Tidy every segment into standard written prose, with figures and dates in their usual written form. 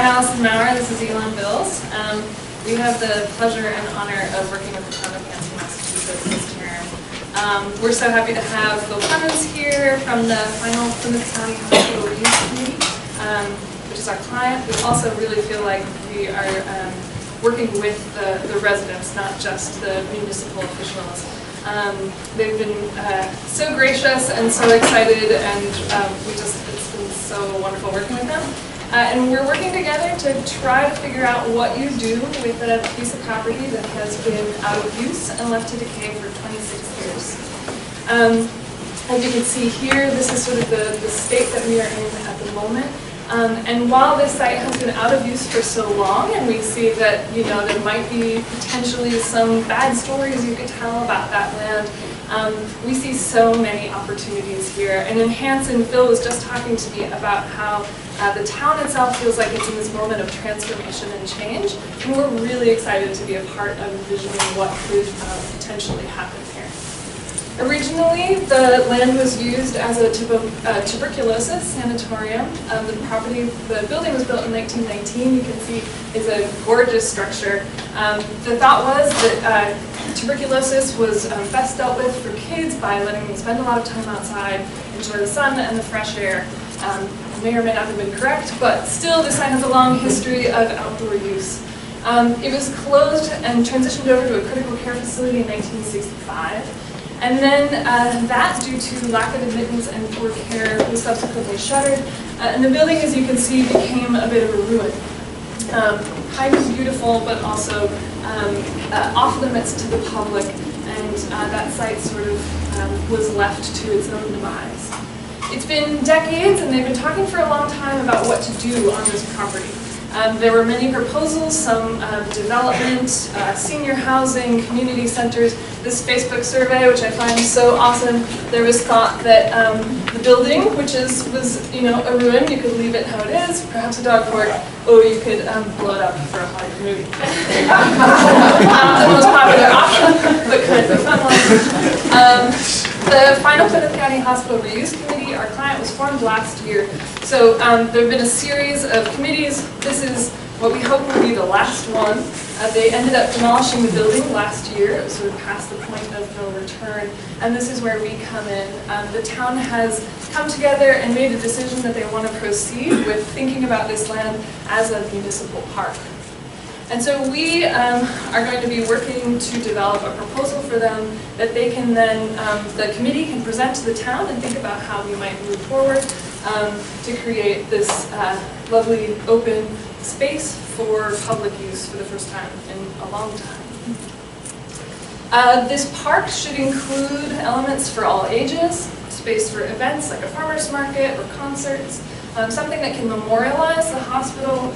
I'm Allison Maurer. This is Elon Bills. We have the pleasure and honor of working with the town of Hanson, Massachusetts this term. We're so happy to have Phil Clemens here from the final Plymouth County Hospital Reuse Committee, which is our client. We also really feel like we are working with the residents, not just the municipal officials. They've been so gracious and so excited, and it's been so wonderful working with them. And we're working together to try to figure out what you do with a piece of property that has been out of use and left to decay for 26 years. As you can see here, this is sort of the state that we are in at the moment. And while this site has been out of use for so long, and we see that there might be potentially some bad stories you could tell about that land, we see so many opportunities here. And in Hanson, Phil was just talking to me about how the town itself feels like it's in this moment of transformation and change, and we're really excited to be a part of envisioning what could potentially happen here. Originally, the land was used as a tuberculosis sanatorium. The building was built in 1919. You can see it's a gorgeous structure. The thought was that tuberculosis was best dealt with for kids by letting them spend a lot of time outside, enjoy the sun and the fresh air. May or may not have been correct, but still the site has a long history of outdoor use. It was closed and transitioned over to a critical care facility in 1965. And then that, due to lack of admittance and poor care, was subsequently shuttered. And the building, as you can see, became a bit of a ruin. Kind of beautiful, but also off limits to the public, and that site sort of was left to its own demise. It's been decades, and they've been talking for a long time about what to do on this property. There were many proposals, some development, senior housing, community centers. This Facebook survey, which I find so awesome, there was thought that the building, which was a ruin, you could leave it how it is, perhaps a dog park, or you could blow it up for a Hollywood movie. Not the most popular option, but kind of a fun one. The final Plymouth County Hospital Reuse Committee, our client, was formed last year. So there have been a series of committees. This is what we hope will be the last one. They ended up demolishing the building last year. It was sort of past the point of no return. And this is where we come in. The town has come together and made a decision that they want to proceed with thinking about this land as a municipal park. And so we are going to be working to develop a proposal for them that they can then, the committee can present to the town and think about how we might move forward to create this lovely open space for public use for the first time in a long time. This park should include elements for all ages, space for events like a farmer's market or concerts, something that can memorialize the hospital.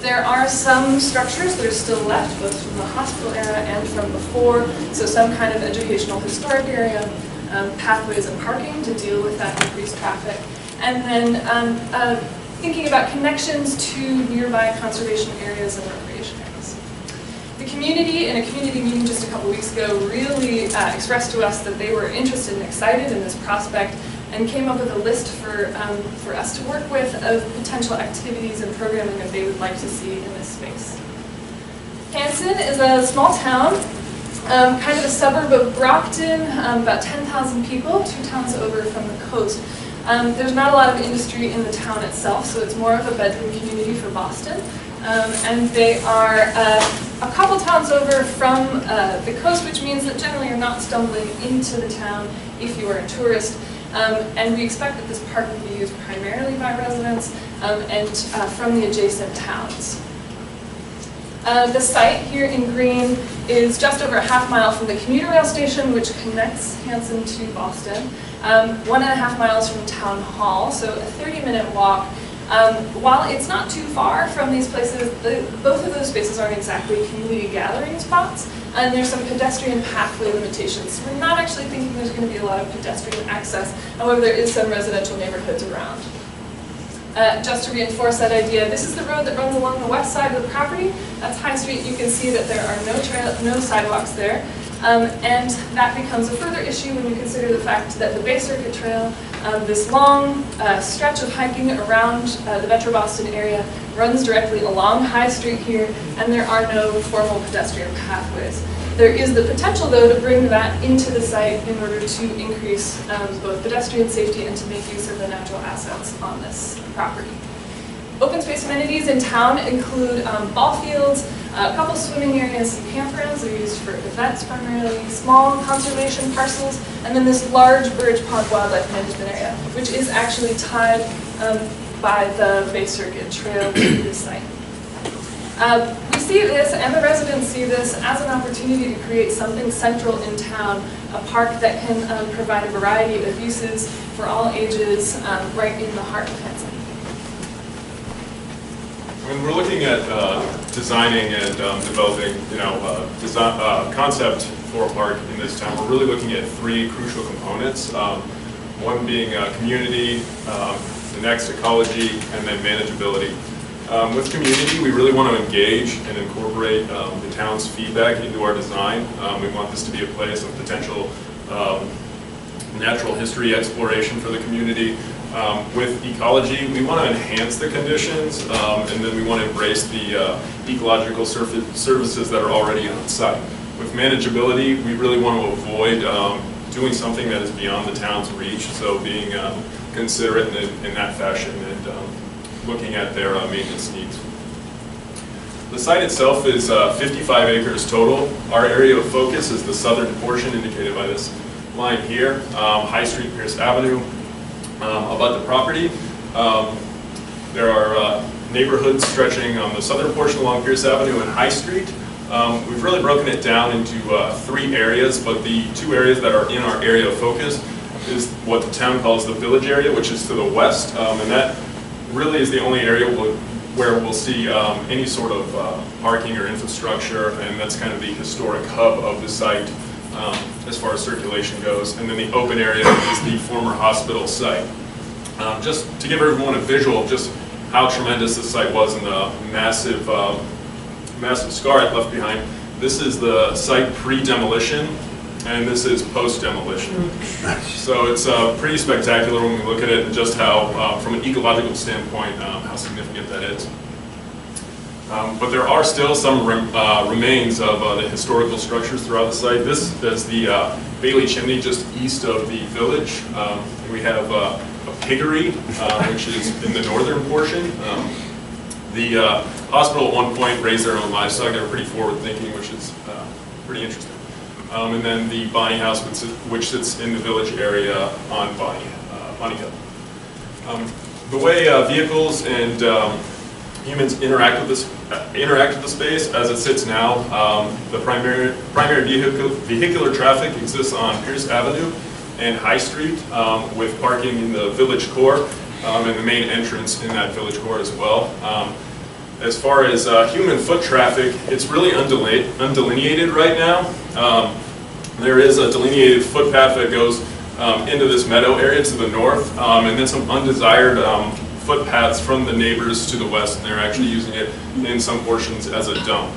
There are some structures that are still left, both from the hospital era and from before, so some kind of educational historic area, pathways and parking to deal with that increased traffic, and then thinking about connections to nearby conservation areas and recreation areas. The community, in a community meeting just a couple weeks ago, really expressed to us that they were interested and excited in this prospect, and came up with a list for us to work with of potential activities and programming that they would like to see in this space. Hanson is a small town, kind of a suburb of Brockton, about 10,000 people, 2 towns over from the coast. There's not a lot of industry in the town itself, so it's more of a bedroom community for Boston. And they are a couple towns over from the coast, which means that generally you're not stumbling into the town if you are a tourist. And we expect that this park will be used primarily by residents and from the adjacent towns. The site here in green is just over a half mile from the commuter rail station, which connects Hanson to Boston, 1.5 miles from Town Hall, so a 30-minute walk. While it's not too far from these places, both of those spaces aren't exactly community gathering spots, and there's some pedestrian pathway limitations. So we're not actually thinking there's going to be a lot of pedestrian access. However, there is some residential neighborhoods around. Just to reinforce that idea, this is the road that runs along the west side of the property. That's High Street. You can see that there are no sidewalks there. And that becomes a further issue when you consider the fact that the Bay Circuit Trail This long stretch of hiking around the Metro Boston area runs directly along High Street here, and there are no formal pedestrian pathways. There is the potential, though, to bring that into the site in order to increase both pedestrian safety and to make use of the natural assets on this property. Open space amenities in town include ball fields, a couple swimming areas, and campgrounds. They're used for events primarily, small conservation parcels, and then this large Burridge Pond Wildlife Management Area, which is actually tied by the Bay Circuit Trail to this site. We see this, and the residents see this, as an opportunity to create something central in town, a park that can provide a variety of uses for all ages right in the heart of Hanson. When we're looking at designing and developing, concept for a park in this town, we're really looking at three crucial components. One being community, the next ecology, and then manageability. With community, we really want to engage and incorporate the town's feedback into our design. We want this to be a place of potential natural history exploration for the community. With ecology, we want to enhance the conditions, and then we want to embrace the ecological services that are already on site. With manageability, we really want to avoid doing something that is beyond the town's reach, so being considerate in that fashion and looking at their maintenance needs. The site itself is 55 acres total. Our area of focus is the southern portion indicated by this line here, High Street, Pierce Avenue. About the property, there are neighborhoods stretching on the southern portion along Pierce Avenue and High Street. We've really broken it down into three areas, but the two areas that are in our area of focus is what the town calls the village area, which is to the west, and that really is the only area where we'll see any sort of parking or infrastructure, and that's kind of the historic hub of the site as far as circulation goes. And then the open area is the former hospital site. Just to give everyone a visual of just how tremendous this site was and the massive, massive scar it left behind, this is the site pre-demolition, and this is post-demolition. So it's pretty spectacular when we look at it and just how, from an ecological standpoint, how significant that is. But there are still some remains of the historical structures throughout the site. This is the Bailey Chimney just east of the village. We have a piggery, which is in the northern portion. The hospital at one point raised their own livestock. They were pretty forward-thinking, which is pretty interesting. And then the Bonnie House, which sits in the village area on Bonnie Hill. The way vehicles and humans interact with the space as it sits now, the primary vehicular traffic exists on Pierce Avenue and High Street, with parking in the village core and the main entrance in that village core as well. As far as human foot traffic, it's really undelineated right now. There is a delineated footpath that goes into this meadow area to the north, and then some undesired footpaths from the neighbors to the west, and they're actually using it in some portions as a dump.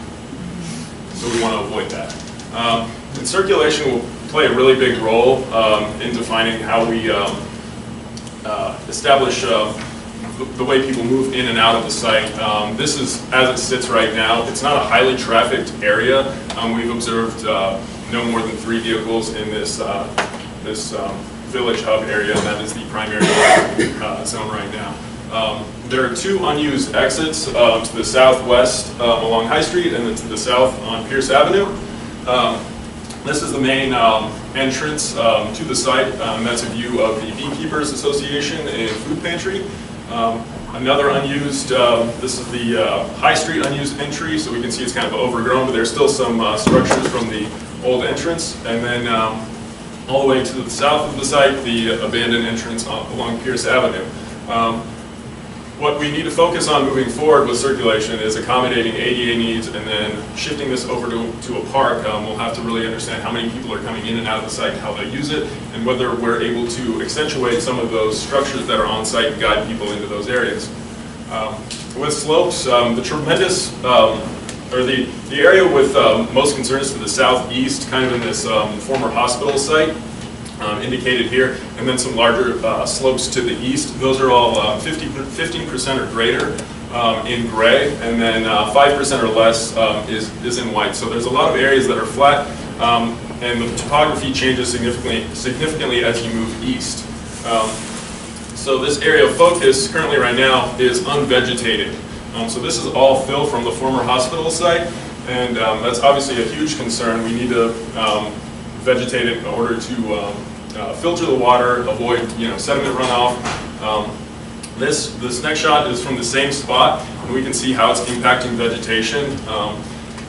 So we want to avoid that. And circulation will play a really big role in defining how we establish the way people move in and out of the site. This is, as it sits right now, it's not a highly trafficked area. We've observed no more than 3 vehicles in this village hub area, and that is the primary zone right now. There are 2 unused exits to the southwest along High Street and then to the south on Pierce Avenue. This is the main entrance to the site. That's a view of the Beekeepers Association and Food Pantry. Another unused, this is the High Street unused entry, so we can see it's kind of overgrown, but there's still some structures from the old entrance. And then all the way to the south of the site, the abandoned entrance along Pierce Avenue. What we need to focus on moving forward with circulation is accommodating ADA needs, and then shifting this over to a park. We'll have to really understand how many people are coming in and out of the site and how they use it, and whether we're able to accentuate some of those structures that are on site and guide people into those areas. With slopes, the tremendous, or the area with most concerns to the southeast, kind of in this former hospital site, indicated here, and then some larger slopes to the east. Those are all 15% or greater in gray, and then 5% or less is in white. So there's a lot of areas that are flat, and the topography changes significantly as you move east. So this area of focus currently right now is unvegetated. So this is all fill from the former hospital site, and that's obviously a huge concern. We need to vegetate it in order to filter the water, avoid sediment runoff. This next shot is from the same spot, and we can see how it's impacting vegetation.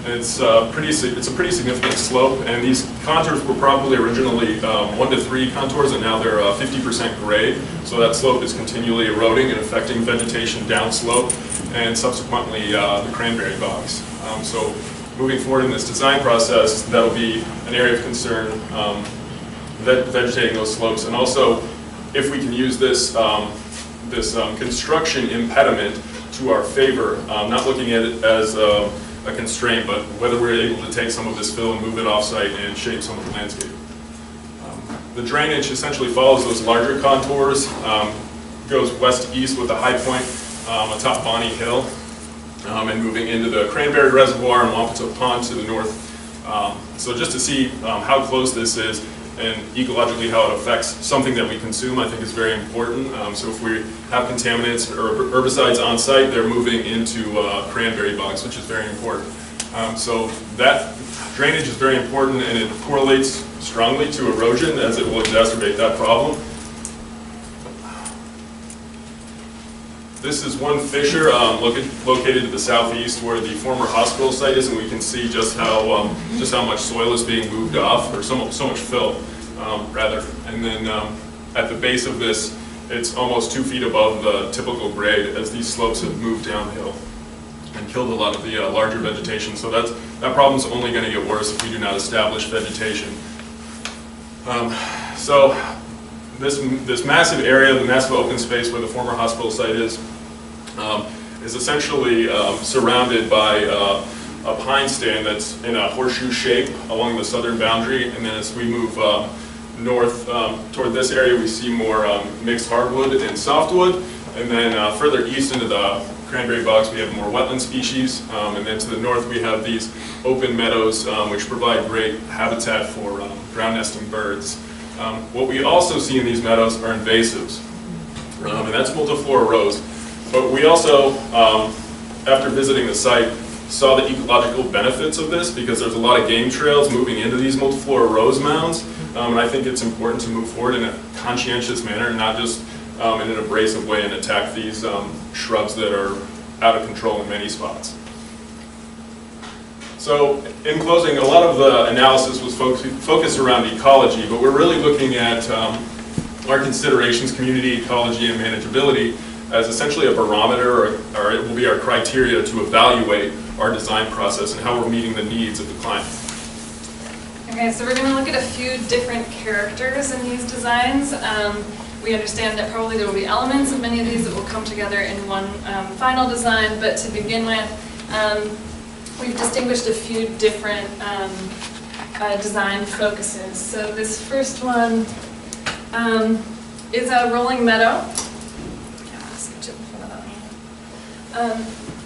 It's a pretty significant slope, and these contours were probably originally 1 to 3 contours, and now they're 50% grade. So that slope is continually eroding and affecting vegetation downslope, and subsequently the cranberry bogs. So moving forward in this design process, that'll be an area of concern, vegetating those slopes, and also if we can use this construction impediment to our favor, not looking at it as a constraint, but whether we're able to take some of this fill and move it off-site and shape some of the landscape. The drainage essentially follows those larger contours, goes west-east with a high point atop Bonnie Hill, and moving into the Cranberry Reservoir and Wampatuck Pond to the north. So just to see how close this is and ecologically how it affects something that we consume, I think is very important. So if we have contaminants or herbicides on site, they're moving into cranberry bogs, which is very important. So that drainage is very important, and it correlates strongly to erosion, as it will exacerbate that problem. This is one fissure located to the southeast where the former hospital site is, and we can see just how much soil is being moved off, or so much fill, rather. And then at the base of this, it's almost 2 feet above the typical grade as these slopes have moved downhill and killed a lot of the larger vegetation. So that problem's only going to get worse if we do not establish vegetation. So this massive area, the massive open space where the former hospital site is essentially surrounded by a pine stand that's in a horseshoe shape along the southern boundary, and then as we move north toward this area, we see more mixed hardwood and softwood, and then further east into the cranberry bogs we have more wetland species, and then to the north we have these open meadows which provide great habitat for ground nesting birds. What we also see in these meadows are invasives, and that's multiflora rose. But we also, after visiting the site, saw the ecological benefits of this, because there's a lot of game trails moving into these multiflora rose mounds, and I think it's important to move forward in a conscientious manner, and not just in an abrasive way, and attack these shrubs that are out of control in many spots. So in closing, a lot of the analysis was focused around ecology, but we're really looking at our considerations, community, ecology, and manageability, as essentially a barometer, or it will be our criteria to evaluate our design process and how we're meeting the needs of the client. Okay, so we're going to look at a few different characters in these designs. We understand that probably there will be elements of many of these that will come together in one final design, but to begin with, we've distinguished a few different design focuses. So this first one is a rolling meadow.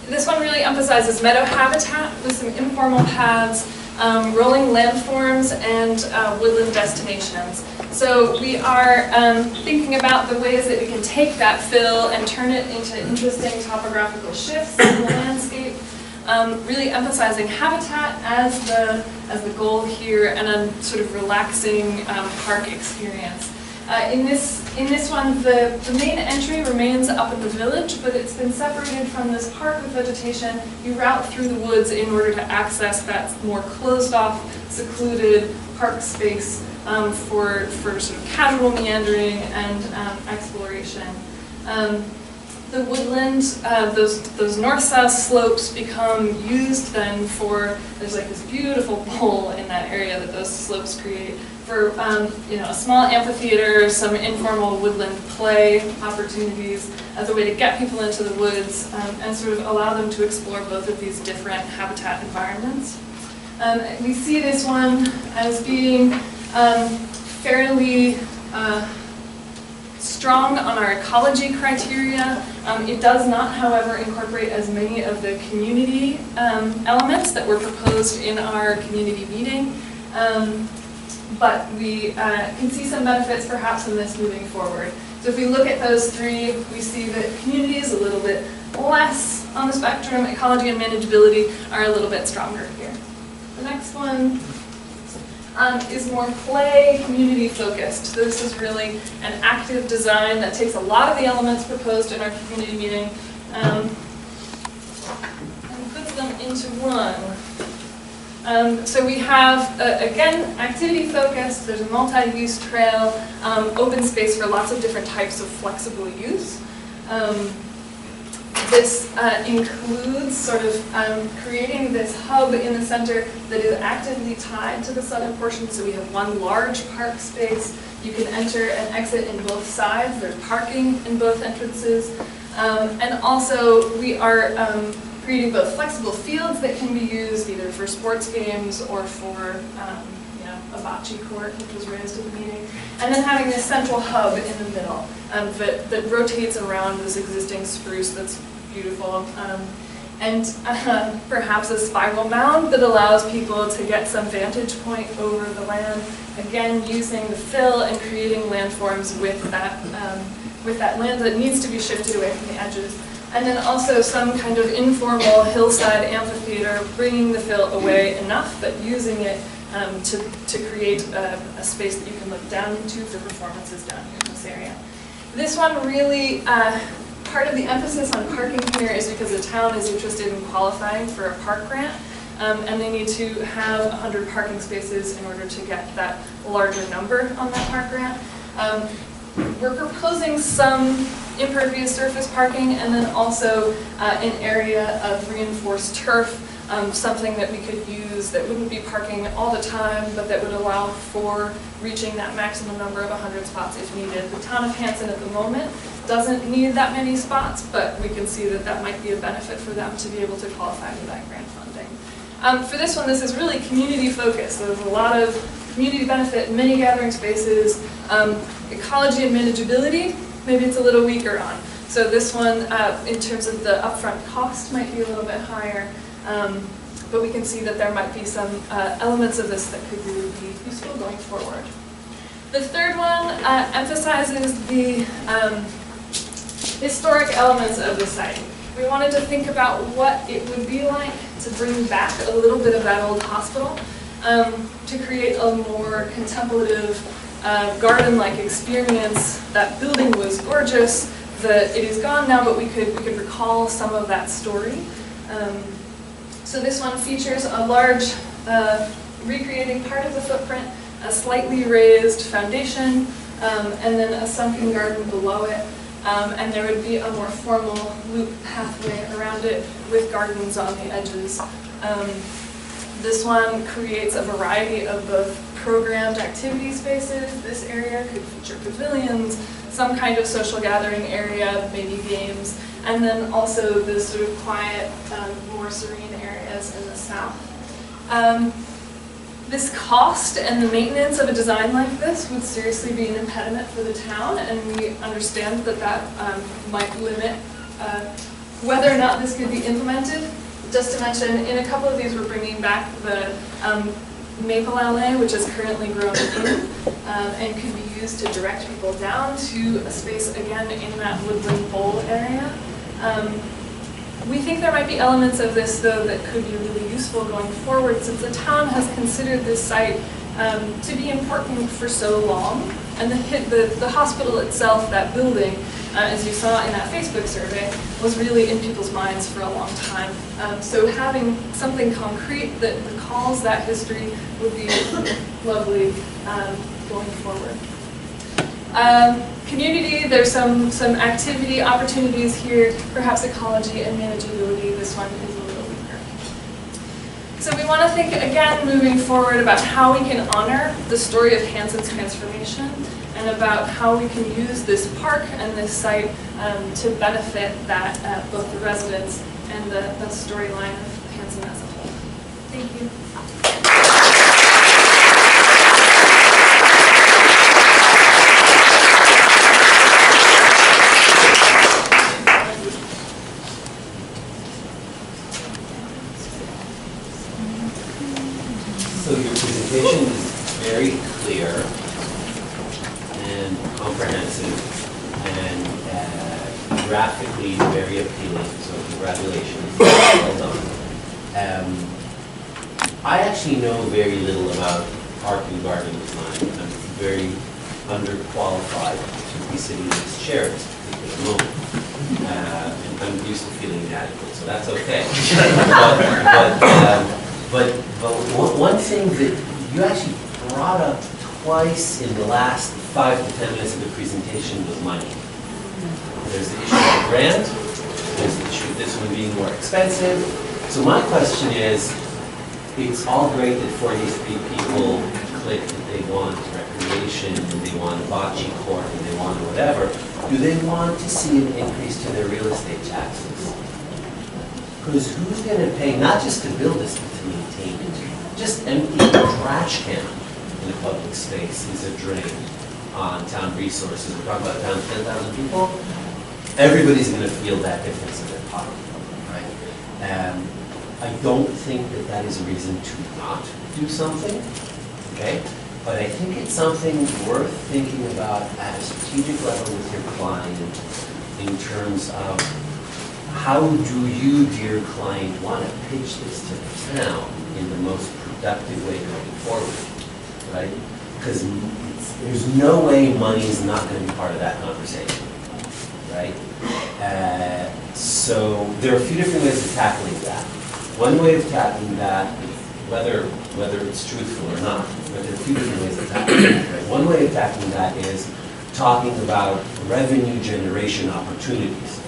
This one really emphasizes meadow habitat with some informal paths, rolling landforms, and woodland destinations. So we are thinking about the ways that we can take that fill and turn it into interesting topographical shifts in the landscape, really emphasizing habitat as the goal here, and a sort of relaxing park experience. In this one, the main entry remains up in the village, but it's been separated from this park with vegetation. You route through the woods in order to access that more closed-off, secluded park space for sort of casual meandering and exploration. The woodland, those north-south slopes become used then for, there's like this beautiful bowl in that area that those slopes create, for a small amphitheater, some informal woodland play opportunities as a way to get people into the woods and sort of allow them to explore both of these different habitat environments. We see this one as being fairly strong on our ecology criteria. It does not, however, incorporate as many of the community elements that were proposed in our community meeting. But we can see some benefits perhaps in this moving forward. So if we look at those three, we see that community is a little bit less on the spectrum. Ecology and manageability are a little bit stronger here. The next one is more play, community focused. So this is really an active design that takes a lot of the elements proposed in our community meeting and puts them into one. So we have, again, activity focused, there's a multi-use trail, open space for lots of different types of flexible use. This includes sort of creating this hub in the center that is actively tied to the southern portion. So we have one large park space. You can enter and exit in both sides. There's parking in both entrances. And also we are creating both flexible fields that can be used either for sports games or for a bocce court, which was raised at the meeting, and then having this central hub in the middle that rotates around this existing spruce that's beautiful, and perhaps a spiral mound that allows people to get some vantage point over the land, again using the fill and creating landforms with that land that needs to be shifted away from the edges. And then also some kind of informal hillside amphitheater, bringing the fill away enough, but using it to create a space that you can look down into for performances down here in this area. This one really, part of the emphasis on parking here is because the town is interested in qualifying for a park grant, and they need to have 100 parking spaces in order to get that larger number on that park grant. We're proposing some impervious surface parking and then also an area of reinforced turf, something that we could use that wouldn't be parking all the time, but that would allow for reaching that maximum number of 100 spots if needed. The town of Hanson at the moment doesn't need that many spots, but we can see that that might be a benefit for them to be able to qualify for that grant funding. For this one, this is really community focused. There's a lot of community benefit, many gathering spaces, ecology and manageability, maybe it's a little weaker on. So this one, in terms of the upfront cost, might be a little bit higher, but we can see that there might be some elements of this that could really be useful going forward. The third one emphasizes the historic elements of the site. We wanted to think about what it would be like to bring back a little bit of that old hospital, to create a more contemplative, garden-like experience. That building was gorgeous. It is gone now, but we could recall some of that story. So this one features a large, recreating part of the footprint, a slightly raised foundation, and then a sunken garden below it. And there would be a more formal loop pathway around it with gardens on the edges. This one creates a variety of both programmed activity spaces. This area could feature pavilions, some kind of social gathering area, maybe games, and then also the sort of quiet, more serene areas in the south. This cost and the maintenance of a design like this would seriously be an impediment for the town, and we understand that that might limit whether or not this could be implemented. Just to mention, in a couple of these we're bringing back the maple alley, which is currently grown in, and could be used to direct people down to a space, again, in that woodland bowl area. We think there might be elements of this, though, that could be really useful going forward, since the town has considered this site to be important for so long, and the hospital itself, that building, as you saw in that Facebook survey, was really in people's minds for a long time. So having something concrete that recalls that history would be lovely going forward. Community, there's some activity opportunities here, perhaps ecology and manageability. This one is a little weaker. So we want to think again moving forward about how we can honor the story of Hanson's transformation and about how we can use this park and this site to benefit that both the residents and the storyline of Hanson as a whole. Thank you. your presentation is very clear and comprehensive and graphically very appealing, so congratulations, well done. I actually know very little about park and garden design. I'm very underqualified to be sitting in this chair at this particular moment. And I'm used to feeling inadequate, so that's okay. but one thing that you actually brought up twice in the last 5 to 10 minutes of the presentation was money. There's the issue of the grant, there's the issue of this one being more expensive. So my question is, it's all great that 43 people click that they want recreation, and they want a bocce court, and they want whatever. Do they want to see an increase to their real estate taxes? Because who's going to pay, not just to build this, but to maintain it? Just empty a trash can in a public space is a drain on town resources. We're talking about a town of 10,000 people. Everybody's going to feel that difference in their pocket, right? I don't think that that is a reason to not do something, okay? But I think it's something worth thinking about at a strategic level with your client in terms of how do you, dear client, want to pitch this to the town in the most productive way going forward, right? Because there's no way money is not going to be part of that conversation, right? So there are a few different ways of tackling that. One way of tackling that, whether it's truthful or not, but there are a few different ways of tackling it. One way of tackling that is talking about revenue generation opportunities.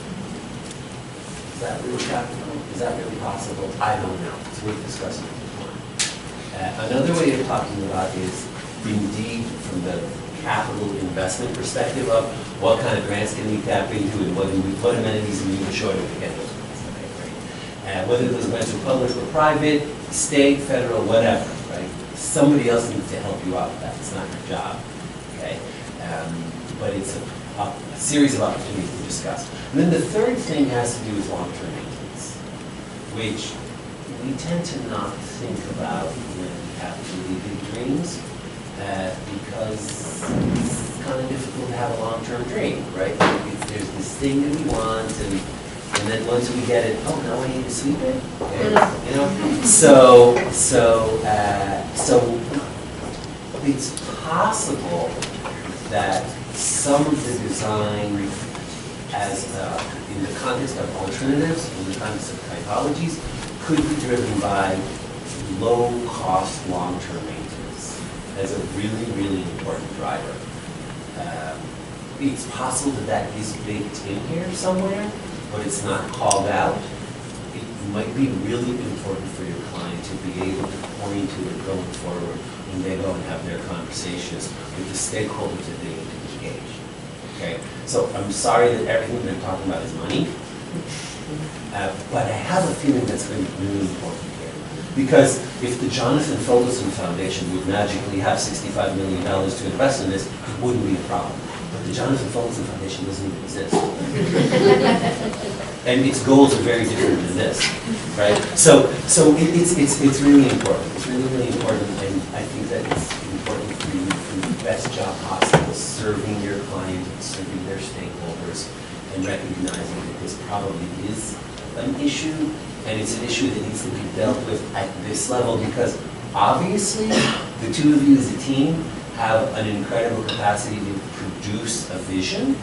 Is that really practical? Is that really possible? I don't know. It's worth discussing at the time. Another way of talking about is indeed from the capital investment perspective of what kind of grants can we tap into and whether we put amenities in the short to get those grants. Okay, great. Whether those grants are public or private, state, federal, whatever, right? Somebody else needs to help you out with that. It's not your job, okay? But it's a series of opportunities to discuss. And then the third thing has to do with long-term maintenance, which we tend to not think about when we have really big dreams, because it's kind of difficult to have a long-term dream, right? Like there's this thing that we want, and then once we get it, oh, now I need to sleep in, okay? You know. So it's possible that some of the design, as in the context of alternatives, in the context of typologies, could be driven by low-cost long-term maintenance as a really, really important driver. It's possible that that is baked in here somewhere, but it's not called out. It might be really important for your client to be able to point to it going forward when they go and have their conversations with the stakeholders that they need to engage. Okay, so I'm sorry that everything that I'm talking about is money, but I have a feeling that's going to be really important here. Because if the Jonathan Fogelson Foundation would magically have $65 million to invest in this, it wouldn't be a problem. But the Jonathan Fogelson Foundation doesn't even exist. And its goals are very different than this, right? So it's really important. It's really, really important, and I think that it's important for you to do the best job possible serving your client, serving their stakeholders, and recognizing that this probably is an issue, and it's an issue that needs to be dealt with at this level, because obviously the two of you as a team have an incredible capacity to produce a vision.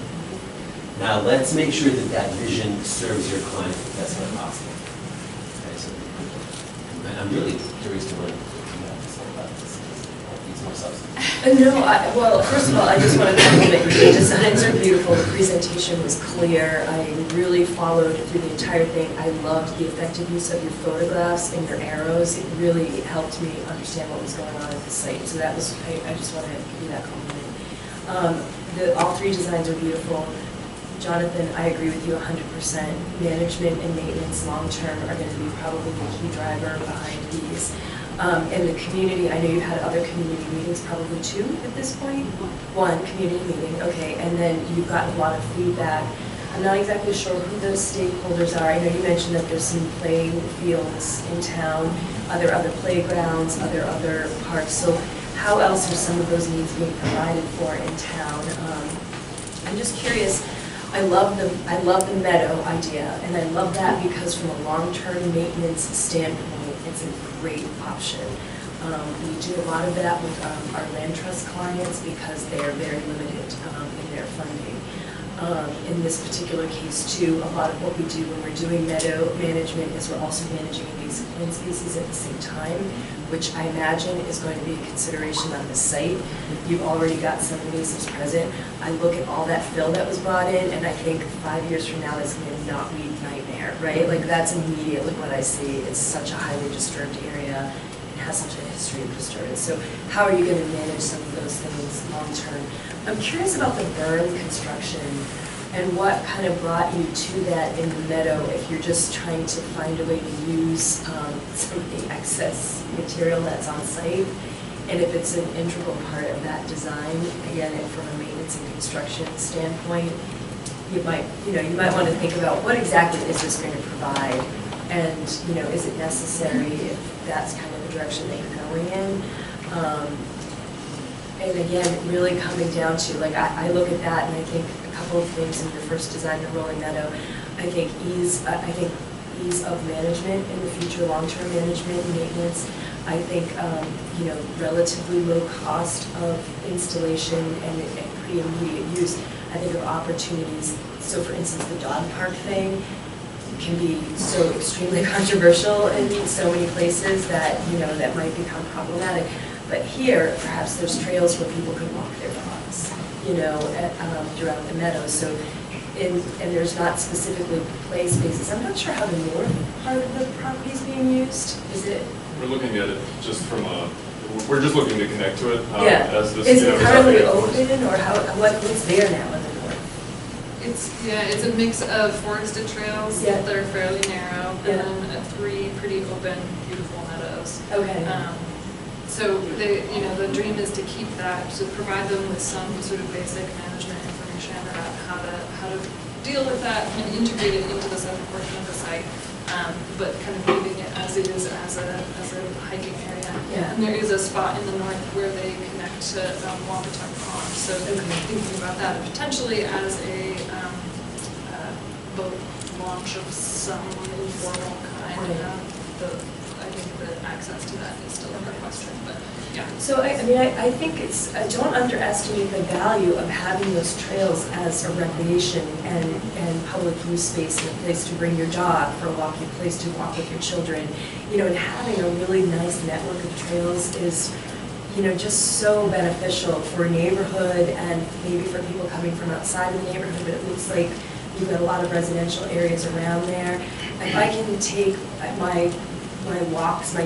Now let's make sure that that vision serves your client the best way possible. Okay, so I'm really curious to learn about this. Needs more substance. Well, first of all, I just want to compliment you. The designs are beautiful. The presentation was clear. I really followed through the entire thing. I loved the effective use of your photographs and your arrows. It really helped me understand what was going on at the site. So that was, I just want to give you that compliment. All three designs are beautiful. Jonathan, I agree with you 100%. Management and maintenance long-term are going to be probably the key driver behind these. And the community, I know you've had other community meetings, probably 2 at this point. 1 community meeting, okay, and then you've gotten a lot of feedback. I'm not exactly sure who those stakeholders are. I know you mentioned that there's some playing fields in town. Are there other playgrounds? Are there other parks? So how else are some of those needs being provided for in town? I'm just curious. I love the meadow idea, and I love that because from a long-term maintenance standpoint, it's a great option. We do a lot of that with our land trust clients because they are very limited in their funding. In this particular case too, a lot of what we do when we're doing meadow management is we're also managing invasive plant species at the same time, which I imagine is going to be a consideration on the site. You've already got some invasives present. I look at all that fill that was brought in, and I think 5 years from now, it's going to be a knotweed nightmare, right? Like that's immediately what I see. It's such a highly disturbed area. It has such a history of disturbance. So how are you going to manage some of those things long term? I'm curious about the berm construction and what kind of brought you to that in the meadow if you're just trying to find a way to use some of the excess material that's on site, and if it's an integral part of that design, again, from a maintenance and construction standpoint, you might want to think about what exactly is this going to provide, and is it necessary if that's kind of the direction that you're going in. And again, really coming down to, like, I look at that and I think a couple of things in your first design of Rolling Meadow. I think ease of management in the future, long-term management and maintenance. I think, relatively low cost of installation and pretty immediate use. I think of opportunities. So for instance, the dog park thing can be so extremely controversial in so many places that, that might become problematic. But here, perhaps there's trails where people could walk their dogs, throughout the meadow. So, and there's not specifically play spaces. I'm not sure how the north part of the property is being used. Is it? We're looking at it just from we're just looking to connect to it. As this, is it currently open, or what's there now in the north? It's a mix of forested trails that are fairly narrow, and then 3 pretty open, beautiful meadows. Okay. So the dream is to keep that, to provide them with some sort of basic management information about how to deal with that and integrate it into the southern portion of the site, but kind of leaving it as it is as a hiking area. Yeah. And there is a spot in the north where they connect to Wampatuck Pond. So thinking about that potentially as a boat launch of some informal kind. I think the access to that is still a question, but yeah. So I think don't underestimate the value of having those trails as a recreation and public use space, and a place to bring your dog for a walk, a place to walk with your children. And having a really nice network of trails is just so beneficial for a neighborhood and maybe for people coming from outside of the neighborhood, but it looks like you've got a lot of residential areas around there. If I can take my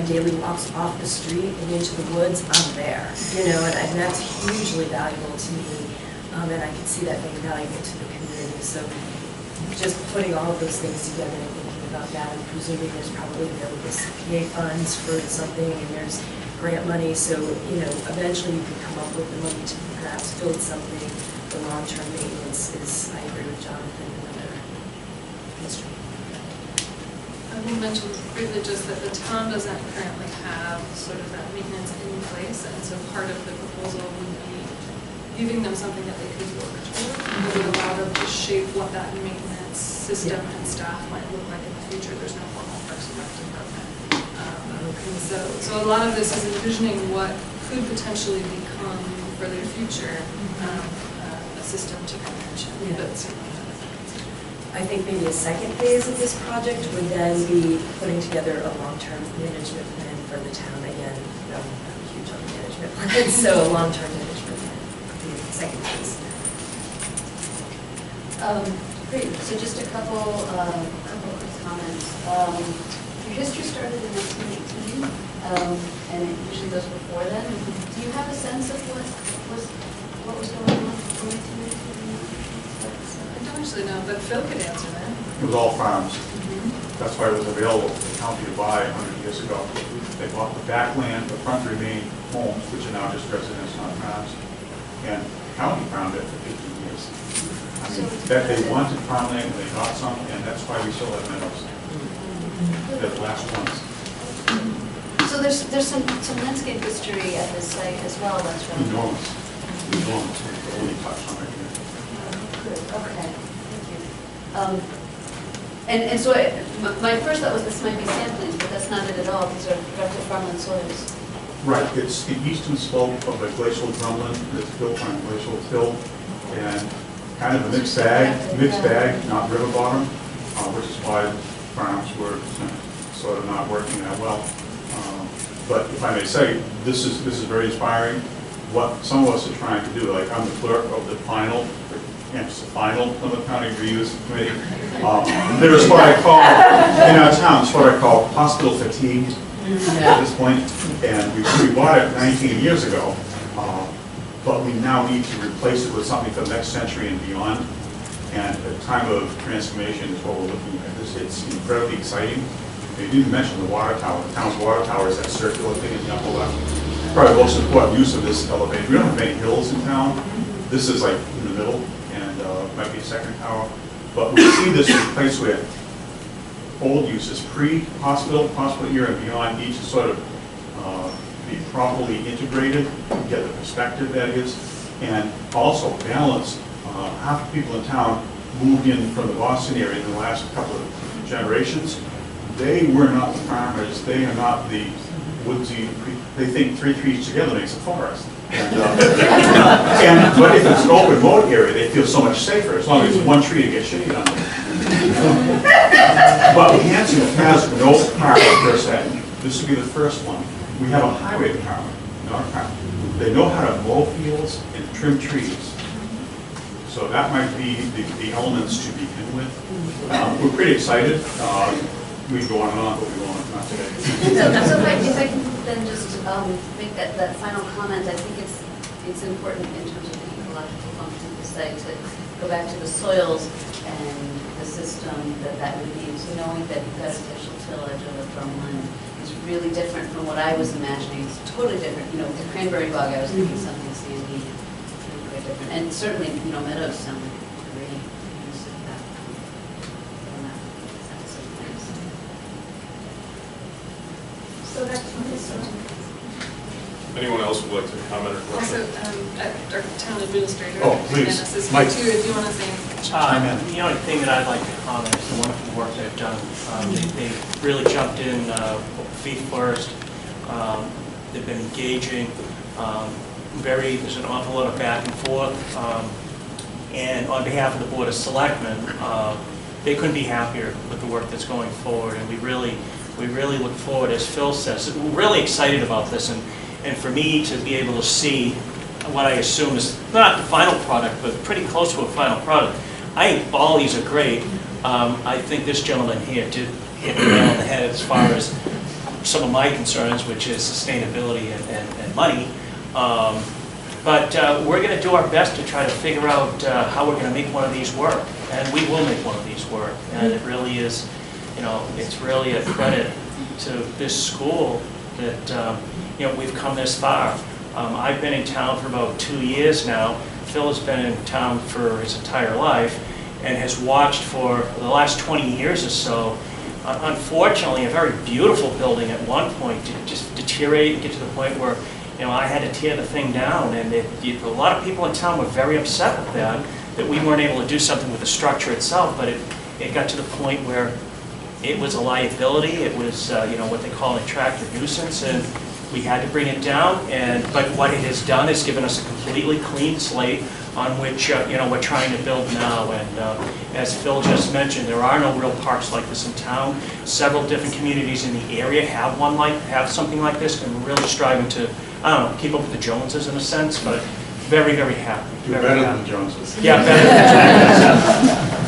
daily walks off the street and into the woods, I'm there, and that's hugely valuable to me, and I can see that being valuable to the community. So just putting all of those things together and thinking about that, and presuming there's probably available CPA funds for something, and there's grant money, so eventually you can come up with the money to perhaps build something. The long-term maintenance is, I agree with Jonathan, another constraint. I will mention briefly just that the town doesn't currently have sort of that maintenance in place, and so part of the proposal would be giving them something that they could work toward, that would allow them to shape what that maintenance system and staff might look like in the future. There's no formal Parks and Rec department. So a lot of this is envisioning what could potentially become for their future a system to convention. I think maybe a second phase of this project would then be putting together a long-term management plan for the town. Again, I'm huge on management plans, so a long-term management plan would be the second phase. Great. So just a couple of comments. Your history started in 1918, and it usually goes before then. Do you have a sense of what was going on before 1918? I don't actually know, but Phil could answer that. It was all farms. That's why it was available for the county to buy 100 years ago. They bought the backland, the front remained homes, which are now just residents, not farms. and the county found it for 15 years. I mean, that they wanted farmland, and they got some, and that's why we still have meadows. They're the last ones. So there's some landscape history at this site as well, that's right. Enormous, enormous. We only touched on it here. Good, okay, thank you. And so my first thought was this might be samplings, but that's not it at all. These are direct farmland soils. Right, it's the eastern slope of the glacial drumlin that's built on glacial till, and kind of a mixed bag, not river bottom, which is why farms were sort of not working that well. But if I may say, this is very inspiring. What some of us are trying to do, like I'm the clerk of the final Plymouth County Reuse Committee. There's what I call, in our town, it's what I call hospital fatigue at this point. And we bought it 19 years ago, but we now need to replace it with something for the next century and beyond. And a time of transformation is what we're looking at. It's incredibly exciting. You didn't mention the water tower. The town's water tower is that circular thing in the upper left. Probably the most important use of this elevator. We don't have any hills in town. This is like in the middle, and might be a second tower. But we see this in a place where old uses, pre-hospital, hospital era and beyond, each is sort of be properly integrated, get the perspective that is, and also balanced. Half the people in town moved in from the Boston area in the last couple of generations. They were not the farmers, they are not the woodsy, they think 3 trees together makes a forest. But if it's an open moat area, they feel so much safer, as long as there's one tree to get shade under. But Hanson has no park per se. This would be the first one. We have a highway department in our town. They know how to mow fields and trim trees. So that might be the elements to begin with. We're pretty excited. We can go on and on, but we won't, not today. So if I can then just make that final comment, I think it's important in terms of the ecological function of the site to go back to the soils and the system that would need. So knowing that you've got a glacial tillage of a drumlin is really different from what I was imagining. It's totally different. You know, with the cranberry bog, I was thinking something sandy, really quite different. And certainly, you know, meadows sound great. Use of that. So that's Anyone else would like to comment or Also, question? our town administrator. Oh, please. Dennis is Mike. here too, if you want to say. The only thing that I'd like to comment is the wonderful work they've done. They really jumped in feet first. They've been engaging. There's an awful lot of back and forth. And on behalf of the Board of Selectmen, they couldn't be happier with the work that's going forward. And we really look forward, as Phil says, we're really excited about this. And for me to be able to see what I assume is not the final product, but pretty close to a final product. I think all these are great. I think this gentleman here did hit the nail on the head as far as some of my concerns, which is sustainability and money. But we're going to do our best to try to figure out how we're going to make one of these work. And we will make one of these work. And it really is, you know, it's really a credit to this school that, you know, we've come this far. I've been in town for about 2 years now. Phil has been in town for his entire life and has watched for the last 20 years or so. Unfortunately, a very beautiful building at one point just deteriorate and get to the point where, you know, I had to tear the thing down, and a lot of people in town were very upset with that we weren't able to do something with the structure itself, but it got to the point where it was a liability. It was, you know, what they call an attractive nuisance, and we had to bring it down. But what it has done is given us a completely clean slate on which, you know, we're trying to build now. And as Phil just mentioned, there are no real parks like this in town. Several different communities in the area have something like this, and we're really striving to, I don't know, keep up with the Joneses in a sense, but very, very happy. Do better than the Joneses. Yeah, better than the Joneses.